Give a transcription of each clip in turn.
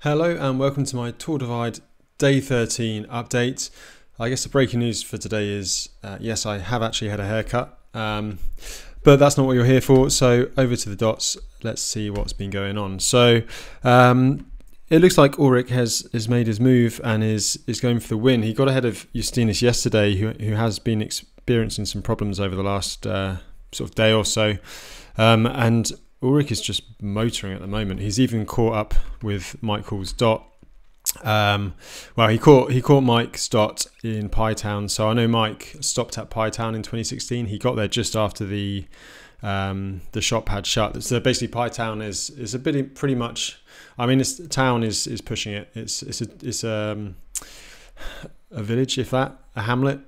Hello and welcome to my Tour Divide Day 13 update. I guess the breaking news for today is, yes, I have actually had a haircut, but that's not what you're here for. So over to the dots, let's see what's been going on. So it looks like Ulrich has made his move and is going for the win. He got ahead of Eustus yesterday, who has been experiencing some problems over the last sort of day or so, and Ulrich is just motoring at the moment. He's even caught up with Michael's dot. Well, he caught Mike's dot in Pie Town. So I know Mike stopped at Pie Town in 2016. He got there just after the shop had shut. So basically, Pie Town is a bit pretty much. I mean, the town is pushing it. It's a village, if that, a hamlet.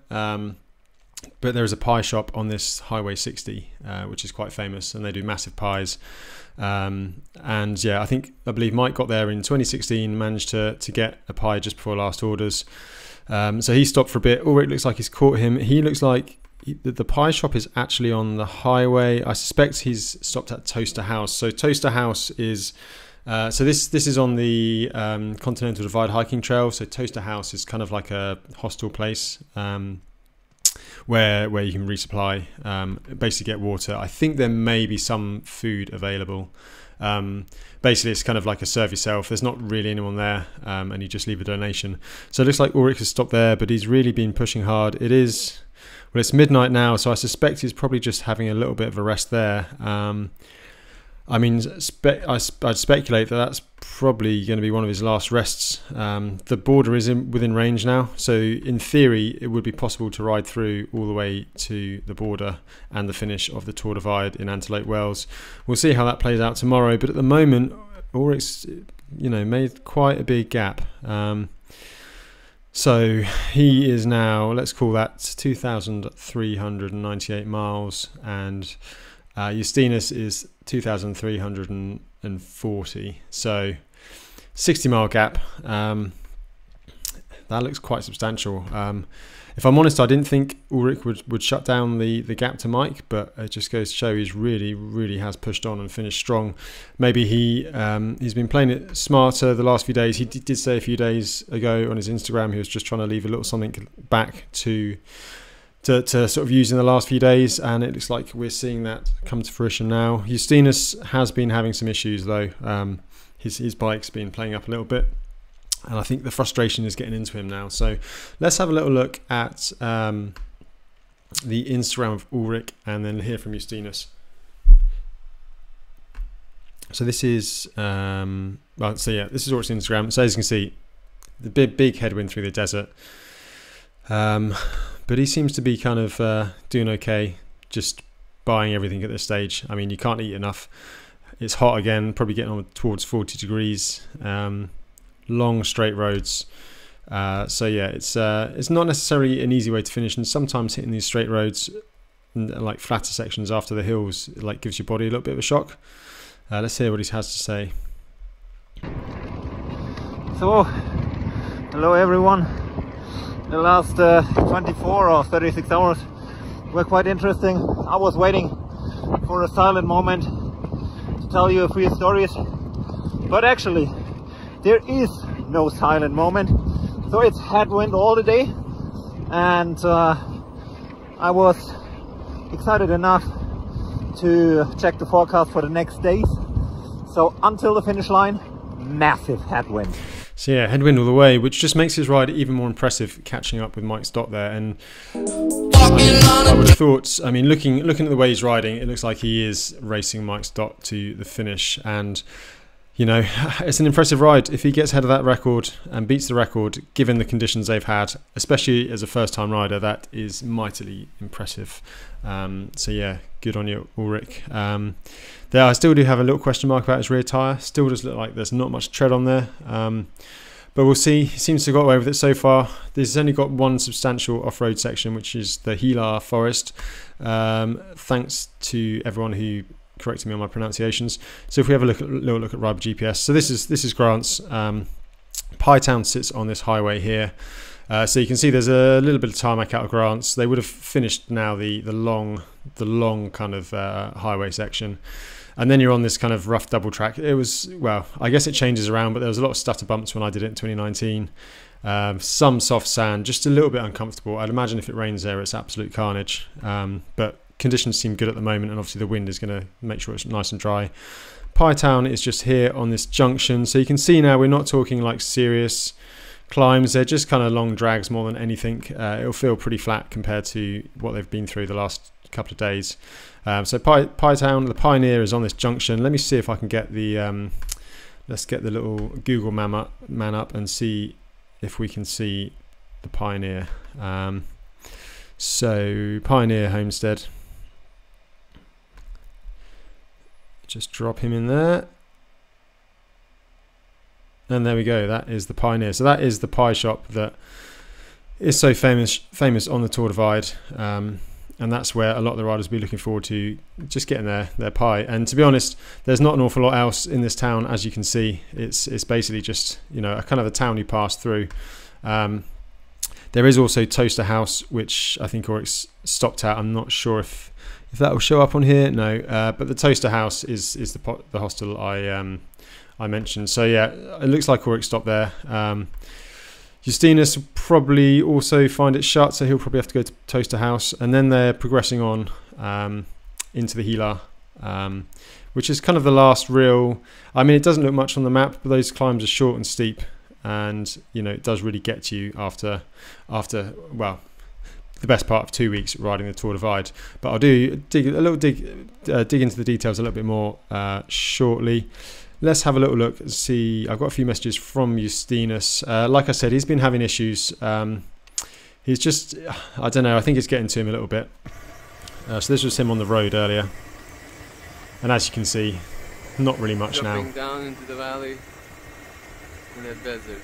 But there is a pie shop on this Highway 60, which is quite famous, and they do massive pies. And yeah, I believe Mike got there in 2016, managed to get a pie just before last orders. So he stopped for a bit. Ulrich looks like he's caught him. He looks like the pie shop is actually on the highway. I suspect he's stopped at Toaster House. So Toaster House is so this is on the Continental Divide hiking trail. So Toaster House is kind of like a hostel place. Where you can resupply, basically get water. I think there may be some food available. Basically, it's kind of like a serve yourself. There's not really anyone there, and you just leave a donation. So it looks like Ulrich has stopped there, but he's really been pushing hard. It's midnight now, so I suspect he's probably just having a little bit of a rest there. I mean, I'd speculate that that's probably going to be one of his last rests. The border is within range now, so in theory it would be possible to ride through all the way to the border and the finish of the Tour Divide in Antelope Wells. We'll see how that plays out tomorrow, but at the moment Ulrich's made quite a big gap. So he is now, let's call that 2,398 miles, and Eustus is 2,340, so 60-mile gap. That looks quite substantial. If I'm honest, I didn't think Ulrich would shut down the gap to Mike, but it just goes to show he's really has pushed on and finished strong. Maybe he's been playing it smarter the last few days. He did say a few days ago on his Instagram he was just trying to leave a little something back to sort of use in the last few days, and it looks like we're seeing that come to fruition now. Eustus has been having some issues though. His bike's been playing up a little bit, and I think the frustration is getting into him now. So let's have a little look at the Instagram of Ulrich and then hear from Eustus. So this is this is Ulrich's Instagram. So as you can see, the big headwind through the desert. But he seems to be kind of doing okay, just buying everything at this stage. I mean, you can't eat enough. It's hot again, probably getting on towards 40 degrees. Long straight roads. So yeah, it's not necessarily an easy way to finish, and sometimes hitting these straight roads, like flatter sections after the hills, like gives your body a little bit of a shock. Let's hear what he has to say. So, hello everyone. The last 24 or 36 hours were quite interesting. I was waiting for a silent moment to tell you a few stories, but actually there is no silent moment. So it's headwind all the day, and I was excited enough to check the forecast for the next days. So until the finish line, massive headwind. So yeah, headwind all the way, which just makes his ride even more impressive, catching up with Mike's dot there. And I would have thought, I mean, looking at the way he's riding, it looks like he is racing Mike's dot to the finish. And it's an impressive ride. If he gets ahead of that record and beats the record, given the conditions they've had, especially as a first-time rider, that is mightily impressive. So yeah, good on you, Ulrich. There, I still do have a little question mark about his rear tyre. Still does look like there's not much tread on there. But we'll see. He seems to have got away with it so far. This has only got one substantial off-road section, which is the Hilar Forest. Thanks to everyone who corrected me on my pronunciations. So if we have a little look at Rider GPS. So this is Grant's. Pie Town sits on this highway here. So you can see there's a little bit of tarmac out of Grant's. They would have finished now the long kind of highway section. and then you're on this kind of rough double track. It was, well, I guess it changes around, but there was a lot of stutter bumps when I did it in 2019. Some soft sand, just a little bit uncomfortable. I'd imagine if it rains there, it's absolute carnage. But conditions seem good at the moment, and obviously the wind is going to make sure it's nice and dry. Pie Town is just here on this junction, so you can see now we're not talking like serious climbs. They're just kind of long drags more than anything. It'll feel pretty flat compared to what they've been through the last couple of days. So Pie Town, the Pioneer, is on this junction. Let me see if I can get the let's get the little Google man up and see if we can see the Pioneer. So Pioneer Homestead, just drop him in there, and there we go. That is the Pioneer. So that is the pie shop that is so famous on the Tour Divide, and that's where a lot of the riders will be looking forward to just getting their pie. And to be honest, there's not an awful lot else in this town, as you can see. It's basically just, you know, a kind of a town you pass through. There is also Toaster House, which I think Ulrich stopped at. I'm not sure if that will show up on here. No, but the Toaster House is the hostel I mentioned. So yeah, it looks like Ulrich stopped there. Justinus will probably also find it shut, so he'll probably have to go to Toaster House, and then they're progressing on into the Gila, which is kind of the last real. I mean, it doesn't look much on the map, but those climbs are short and steep, and you know, it does really get to you after well, the best part of 2 weeks riding the Tour Divide. But I'll dig into the details a little bit more shortly. Let's have a little look and see. I've got a few messages from Justinus. Like I said, he's been having issues. He's just, I don't know, I think it's getting to him a little bit. So this was him on the road earlier. And as you can see, not really much now. Dropping down into the valley in the desert.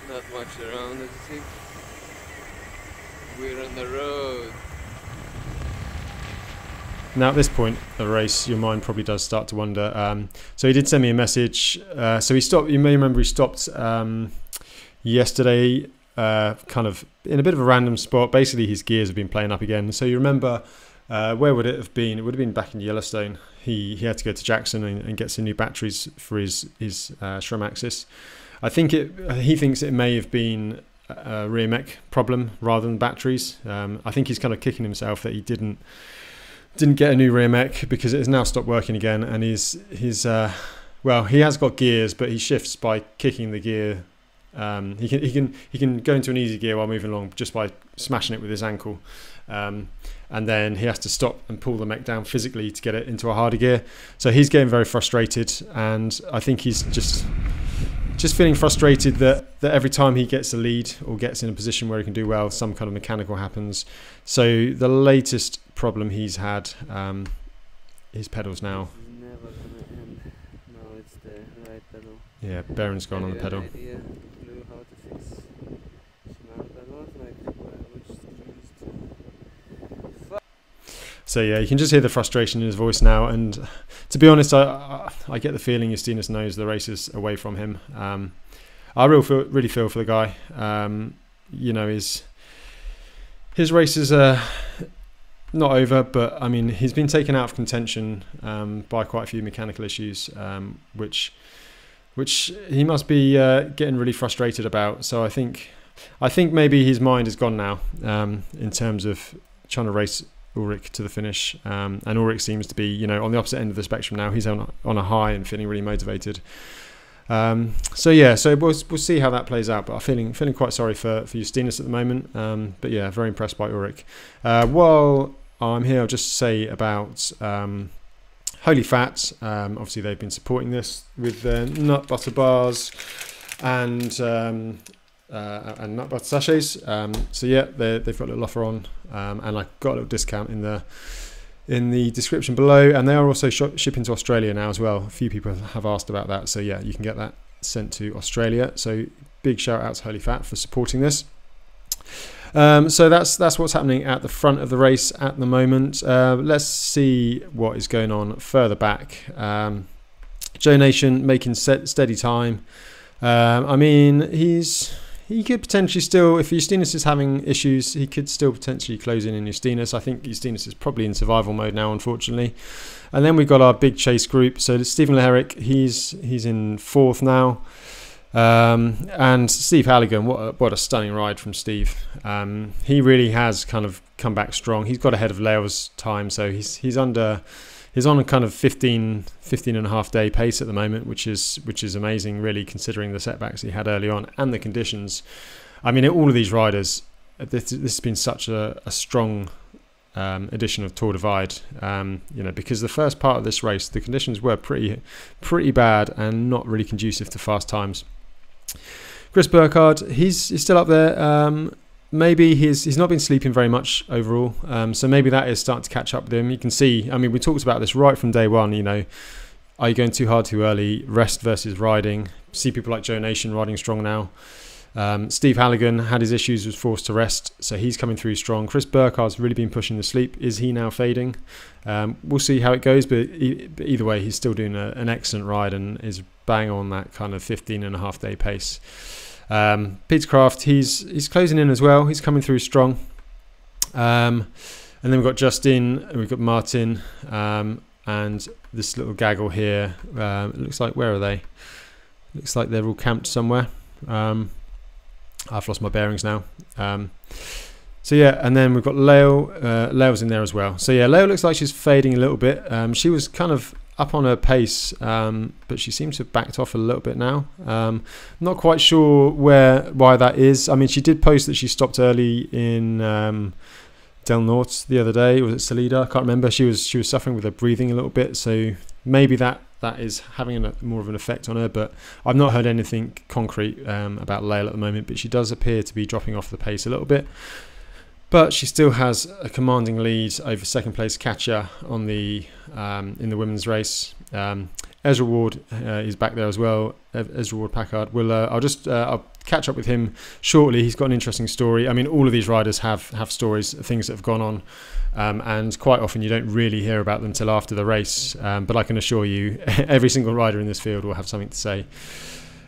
Not much around, as you see. We're on the road. Now at this point of the race, your mind probably does start to wonder. So he did send me a message. So he stopped. You may remember he stopped yesterday, kind of in a bit of a random spot. Basically, his gears have been playing up again. So you remember, where would it have been? It would have been back in Yellowstone. He had to go to Jackson and get some new batteries for his SRAM Axis. I think he thinks it may have been a rear mech problem rather than batteries. I think he's kind of kicking himself that he didn't get a new rear mech, because it has now stopped working again, and well, he has got gears, but he shifts by kicking the gear. He can go into an easy gear while moving along just by smashing it with his ankle, and then he has to stop and pull the mech down physically to get it into a harder gear. So he's getting very frustrated, and I think he's just feeling frustrated that every time he gets a lead or gets in a position where he can do well, some kind of mechanical happens. So the latest problem he's had, his pedals now. This is never gonna end. Now it's the right pedal. Yeah, Baron's gone on the pedal. Idea, clue how to fix smart pedals, like which screws to. So yeah, you can just hear the frustration in his voice now, and to be honest, I get the feeling Justinus knows the race is away from him. I really feel for the guy. You know, his races are not over, but I mean, he's been taken out of contention by quite a few mechanical issues, which he must be getting really frustrated about. So I think maybe his mind is gone now, in terms of trying to race Ulrich to the finish, and Ulrich seems to be, you know, on the opposite end of the spectrum now. He's on a high and feeling really motivated. So yeah, so we'll see how that plays out. But I'm feeling quite sorry for Justinus at the moment. But yeah, very impressed by Ulrich. While I'm here, I'll just say about Holyfat. Obviously, they've been supporting this with their nut butter bars and nut butter sachets. So yeah, they've got a little offer on, and I got a little discount in the description below, and they are also shipping to Australia now as well. A few people have asked about that, so yeah, you can get that sent to Australia. So big shout out to Holyfat for supporting this. So that's what's happening at the front of the race at the moment. Let's see what is going on further back. Joe Nation making steady time. I mean, he's he could potentially still, if Eustus is having issues, he could still potentially close in Eustus. I think Eustus is probably in survival mode now, unfortunately. And then we've got our big chase group. So Stephen Uric, he's in 4th now. And Steve Halligan, what a stunning ride from Steve. He really has kind of come back strong. He's got ahead of Lael's time, so he's on a kind of 15 and a half day pace at the moment, which is amazing, really, considering the setbacks he had early on and the conditions. I mean, all of these riders, this has been such a strong edition of Tour Divide, because the first part of this race, the conditions were pretty bad and not really conducive to fast times. Chris Burkhardt, he's still up there. Maybe he's not been sleeping very much overall, so maybe that is starting to catch up with him. You can see, I mean, we talked about this right from day one, are you going too hard too early, rest versus riding. See people like Joe Nation riding strong now. Steve Halligan had his issues, was forced to rest, so he's coming through strong. Chris Burkhardt's really been pushing the sleep. Is he now fading? We'll see how it goes, but either way, he's still doing an excellent ride and is bang on that kind of 15 and a half day pace. Peter Craft, he's closing in as well. He's coming through strong. And then we've got Justin, and we've got Martin, and this little gaggle here. It looks like, where are they? Looks like they're all camped somewhere. I've lost my bearings now. So yeah, and then we've got Lael. Lael's in there as well. So yeah, Lael looks like she's fading a little bit. She was kind of up on her pace, but she seems to have backed off a little bit now. Not quite sure why that is. I mean, she did post that she stopped early in Del Norte the other day. Was it Salida? I can't remember. She was suffering with her breathing a little bit, so maybe that is having more of an effect on her. But I've not heard anything concrete about Lael at the moment. But she does appear to be dropping off the pace a little bit. But she still has a commanding lead over second place Katja on the in the women's race. Ezra Ward is back there as well. Ezra Ward Packard. I'll catch up with him shortly. He's got an interesting story. I mean, all of these riders have stories, things that have gone on, and quite often you don't really hear about them till after the race. But I can assure you, every single rider in this field will have something to say.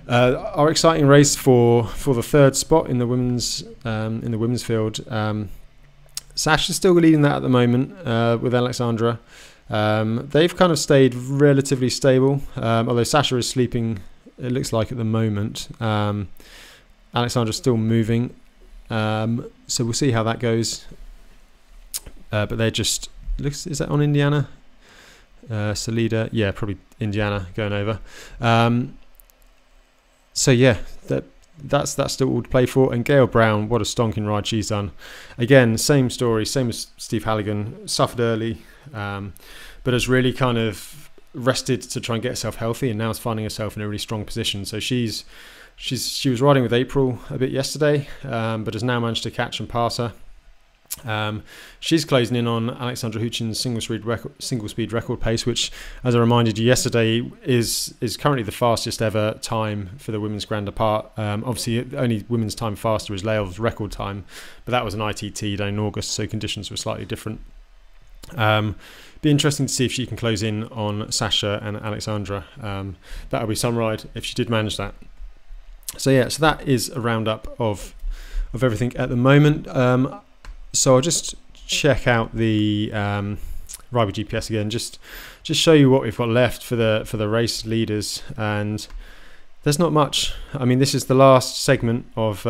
Our exciting race for the third spot in the women's field. Sasha's still leading that at the moment with Alexandra. They've kind of stayed relatively stable, although Sasha is sleeping, it looks like, at the moment. Alexandra's still moving, so we'll see how that goes. But they're just, is that on Indiana? Salida, yeah, probably Indiana going over. So yeah, that's still all to play for. And Gail Brown, what a stonking ride she's done. Again, same story, same as Steve Halligan. Suffered early, but has really kind of rested to try and get herself healthy, and now is finding herself in a really strong position. So she was riding with April a bit yesterday, but has now managed to catch and pass her. She's closing in on Alexandra Huchin's single speed record pace, which, as I reminded you yesterday, is currently the fastest ever time for the women's Grand Depart. Obviously, the only women's time faster is Lael's record time, but that was an ITT done in August, so conditions were slightly different. Be interesting to see if she can close in on Sasha and Alexandra. That would be some ride if she did manage that. So yeah, so that is a roundup of everything at the moment. So I'll just check out the Ride with GPS again, just show you what we've got left for the race leaders, and there's not much. I mean, this is the last segment of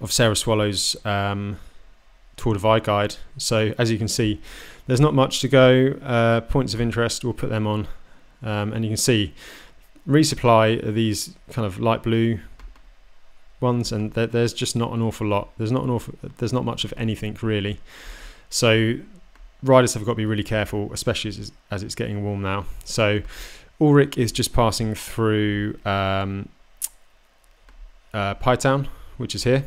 Sarah Swallow's Tour Divide guide. So as you can see, there's not much to go. Points of interest, we'll put them on, and you can see resupply are these kind of light blue ones, and there's just not an awful lot. There's not much of anything really. So riders have got to be really careful, especially as it's getting warm now. So Ulrich is just passing through Pytown, which is here,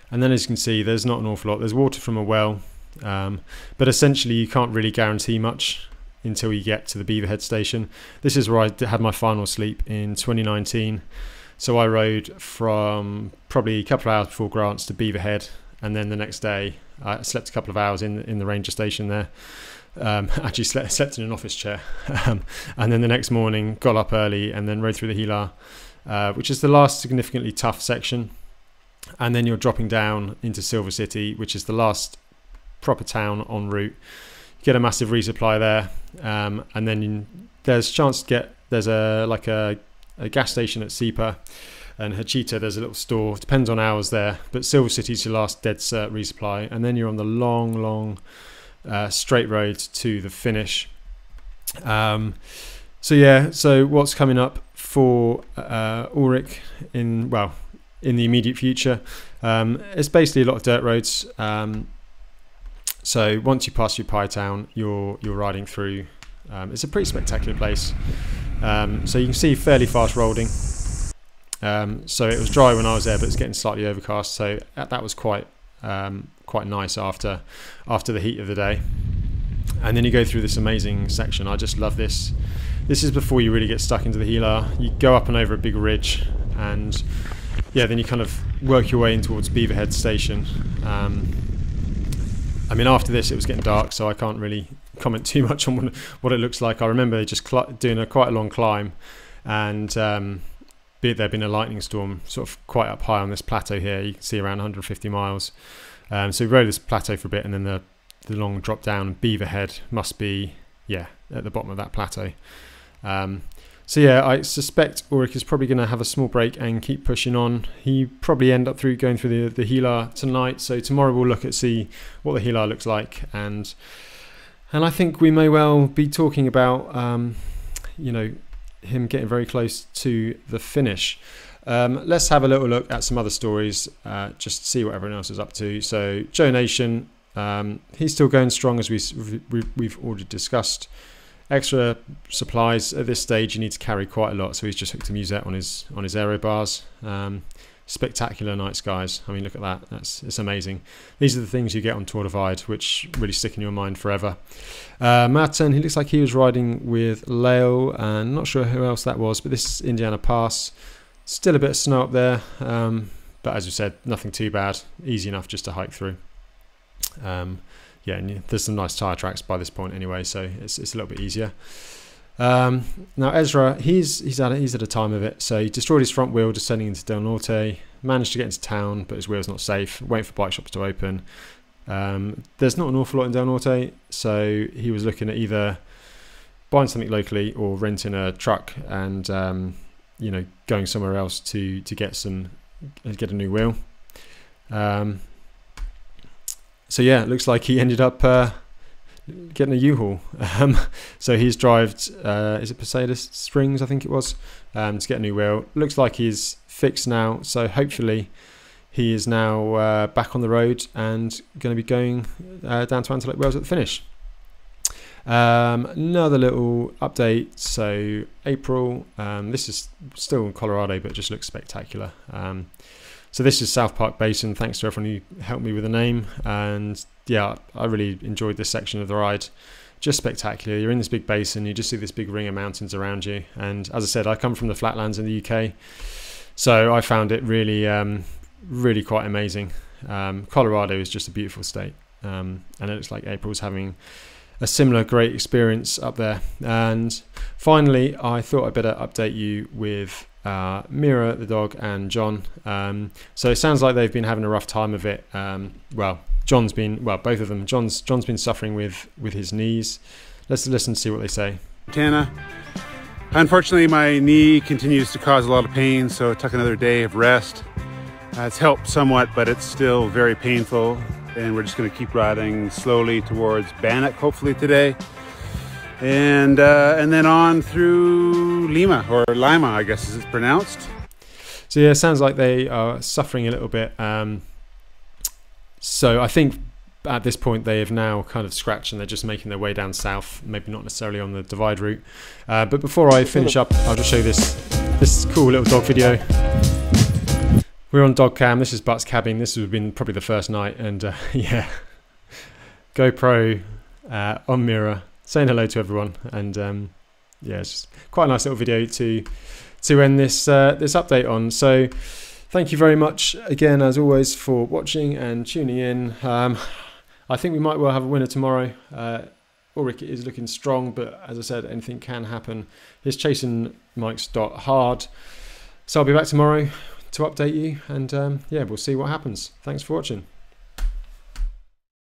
and then as you can see, there's not an awful lot. There's water from a well, but essentially you can't really guarantee much until you get to the Beaverhead station. This is where I had my final sleep in 2019. So I rode from probably a couple of hours before Grants to Beaverhead, and then the next day I slept a couple of hours in the ranger station there. Actually slept in an office chair, and then the next morning got up early and then rode through the Hilar which is the last significantly tough section. And then you're dropping down into Silver City, which is the last proper town en route. You get a massive resupply there, and then there's a chance to get, there's a gas station at Sipa, and Hachita there's a little store, depends on hours there, but Silver City's your last dead cert resupply, and then you're on the long straight road to the finish. So yeah, so what's coming up for Uric in the immediate future? It's basically a lot of dirt roads. So once you pass through Pie Town, you're riding through. It's a pretty spectacular place. So you can see fairly fast rolling. So it was dry when I was there, but it's getting slightly overcast. So that was quite nice after the heat of the day. And then you go through this amazing section. I just love this. This is before you really get stuck into the Gila. You go up and over a big ridge, and yeah, then you kind of work your way in towards Beaverhead Station. I mean, after this it was getting dark, so I can't really comment too much on what it looks like. I remember just doing quite a long climb, and there'd been a lightning storm sort of quite up high on this plateau here. You can see around 150 miles. So we rode this plateau for a bit, and then the long drop down. Beaverhead must be, yeah, at the bottom of that plateau. So yeah, I suspect Ulrich is probably going to have a small break and keep pushing on. He probably end up going through the Gila tonight. So tomorrow we'll look at see what the Gila looks like, and I think we may well be talking about him getting very close to the finish. Let's have a little look at some other stories, just to see what everyone else is up to. So Joe Nation, he's still going strong, as we've already discussed. Extra supplies at this stage, you need to carry quite a lot, so he's just hooked a musette on his aero bars. Spectacular nights, guys. I mean, look at that. It's amazing. These are the things you get on Tour Divide, which really stick in your mind forever. Martin, he looks like he was riding with Lael, and not sure who else that was, but this is Indiana Pass. Still a bit of snow up there, but as we said, nothing too bad. Easy enough just to hike through. Yeah, and there's some nice tyre tracks by this point anyway, so it's a little bit easier. Now Ezra, he's at a time of it. So he destroyed his front wheel descending into Del Norte, managed to get into town, but his wheel's not safe, waiting for bike shops to open. There's not an awful lot in Del Norte, so he was looking at either buying something locally or renting a truck and going somewhere else to get a new wheel. So yeah, it looks like he ended up getting a U-Haul. So he's drived, is it Posada Springs, I think it was, to get a new wheel. Looks like he's fixed now, so hopefully he is now back on the road and going to be going down to Antelope Wells at the finish. Another little update. So April, this is still in Colorado, but it just looks spectacular. So this is South Park Basin. Thanks to everyone who helped me with the name. And yeah, I really enjoyed this section of the ride. Just spectacular. You're in this big basin. You just see this big ring of mountains around you. And as I said, I come from the flatlands in the UK. So I found it really, really quite amazing. Colorado is just a beautiful state. And it looks like April's having a similar great experience up there. And finally, I thought I'd better update you with Mira the dog and John. So it sounds like they've been having a rough time of it. Both of them. John's been suffering with his knees. Let's listen to see what they say. Tana, unfortunately my knee continues to cause a lot of pain, so it took another day of rest. It's helped somewhat, but it's still very painful, and we're just going to keep riding slowly towards Bannock hopefully today. And then on through Lima, or Lima, I guess as it's pronounced. So yeah, it sounds like they are suffering a little bit. So I think at this point they have now kind of scratched and they're just making their way down south, maybe not necessarily on the divide route. But before I finish up, I'll just show you this cool little dog video. We're on dog cam. This is Butts cabbing. This has been probably the first night, and yeah, GoPro on mirror, saying hello to everyone, and yeah, it's just quite a nice little video to end this this update on. So thank you very much again, as always, for watching and tuning in. I think we might well have a winner tomorrow. Ulrich is looking strong, but as I said, anything can happen. His chasing Mike's hard. So I'll be back tomorrow to update you, and yeah, we'll see what happens. Thanks for watching.